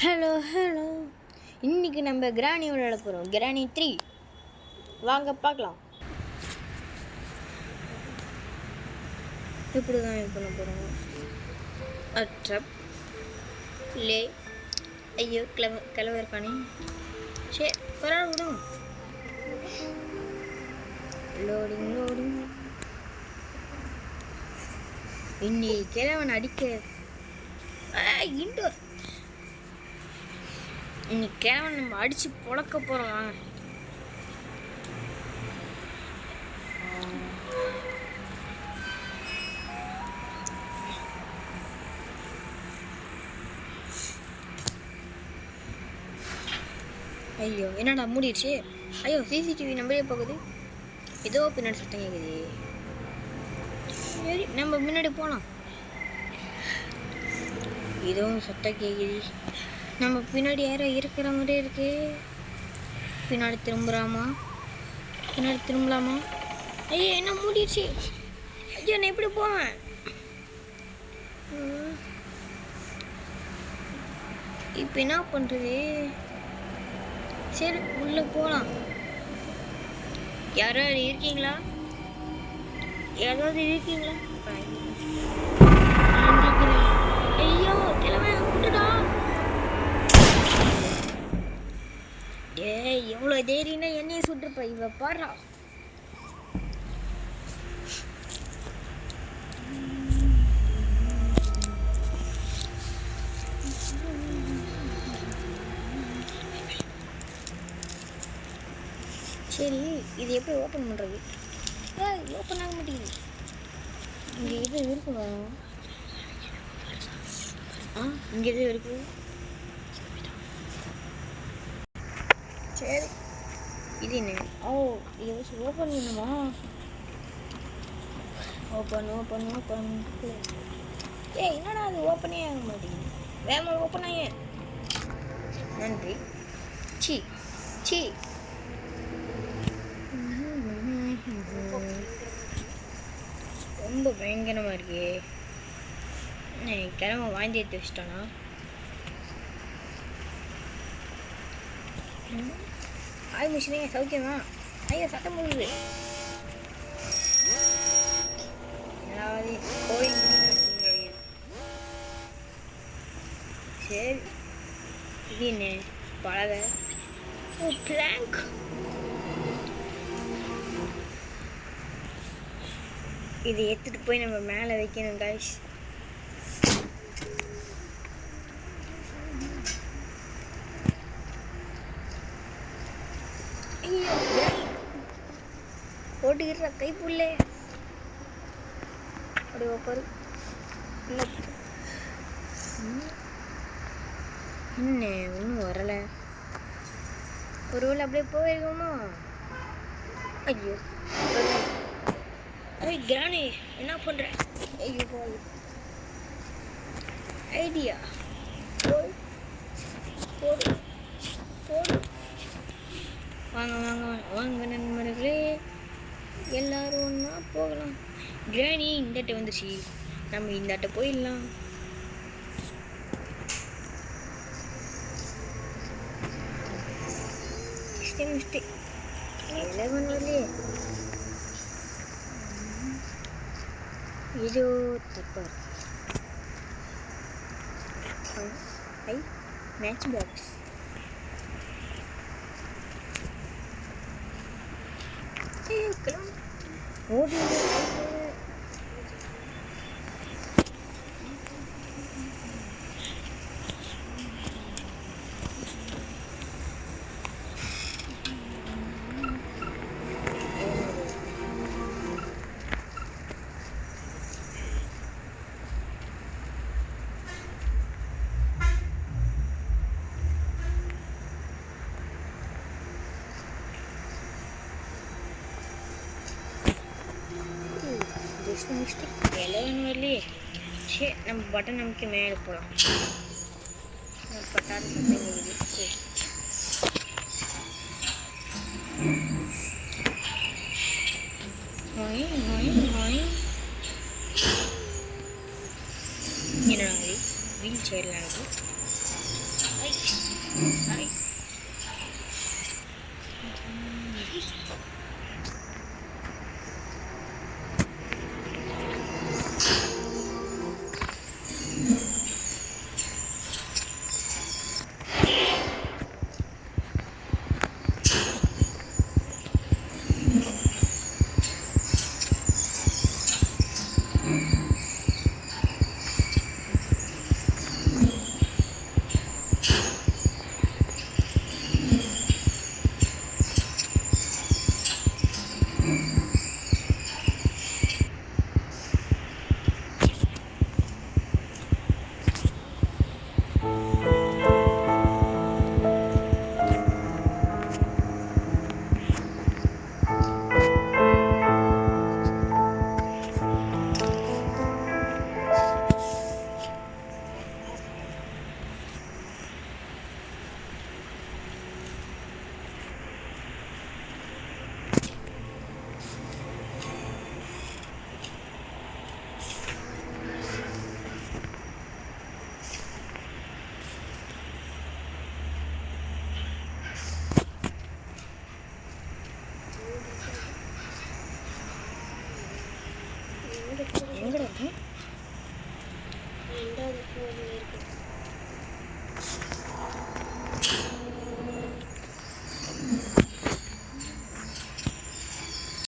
Hello. இன்னைக்கு நம்ம கிராணி விளையாட போகிறோம். கிராணி 3 வாங்க பார்க்கலாம். இப்படி தான் இது பண்ண போகிறோம். அட்ரப் லே ஐயோ கிளவ இருக்கானே. சரி பரவாயில்ல விடும். லோடிங் இன்னைக்கு கிழவன் அடிக்க இன்டோர். இன்னைக்கு கிழவன் நம்ம அடிச்சு பொழக்க போறோம். வாங்க. ஐயோ என்னடா மூடிடுச்சு. ஐயோ சிசிடிவி நம்பரே போகுது. ஏதோ பின்னாடி சத்தம் கேட்குது. சரி நம்ம முன்னாடி போகலாம். இதுவும் சத்தம் கேட்குது. நம்ம பின்னாடி யாரோ இருக்கிற மாதிரி இருக்கு. பின்னாடி திரும்பலாமா? ஐயோ என்ன மூடிடுச்சு. ஐயோ நான் எப்படி போவேன்? இப்போ என்ன பண்ணுறது? சரி உள்ளே போகலாம். யாராவது இருக்கீங்களா? ஐயோ கிளம்ப விட்டுடா. எவ்வளோ தைரியம்னா என்னையே சுட்டுருப்பா. இவ பாடுறா. சரி இது எப்படி ஓப்பன் பண்ணுறது? ஓப்பன் ஆக மாட்டேங்குது. இங்கே எது இருக்குமா? இங்கே எது இருக்கு? சரி இது என்ன? இதை வச்சு ஓப்பன் பண்ணுமா? ஓப்பன். என்னடா அது ஓப்பனே ஆக மாட்டேங்குது. வேகமா ஓப்பன் ஆக. நன்றி. சி ரொம்ப பயங்கரமாக இருக்கே. கிழமை வாங்கி எடுத்து வச்சிட்டானா? ஆய் மிஷினே சௌக்கியமா? ஐயோ சத்தம் போடுது. ஏதாவது கோயில். சரி இது என்ன? பழக பிளாங்க். இதை எடுத்துகிட்டு போய் நம்ம மேலே வைக்கணும் காய்ஸ். ஐயோ போட்டுக்கிற கைப்புள்ளே அப்படி உட்காரு. என்ன ஒன்றும் வரலை. ஒரு வேளை அப்படியே போயிருக்கோமா? ஐயோ கிராணி என்ன பண்ற? ஐயோ ஐடியா போடு. வாங்க நண்பர்களே, எல்லாரும் ஒன்றா போகலாம். கிராணி இந்தாட்ட வந்துச்சு. நம்ம இந்தாட்ட போயிடலாம். மிஸ்டேக் எல்லாம் வரலையே. இது தப்பா. Match box. ஓடி மிஸ்டேக் எல்லாம் வரலையே. சரி நம்ம பட்டன் நமக்கு மேலே போகலாம். பட்டாது என்னடா வீல் சேர்லாம் இருக்கு. எங்கடா இருக்கு? 2வது ஃப்ளோரில் இருக்கு.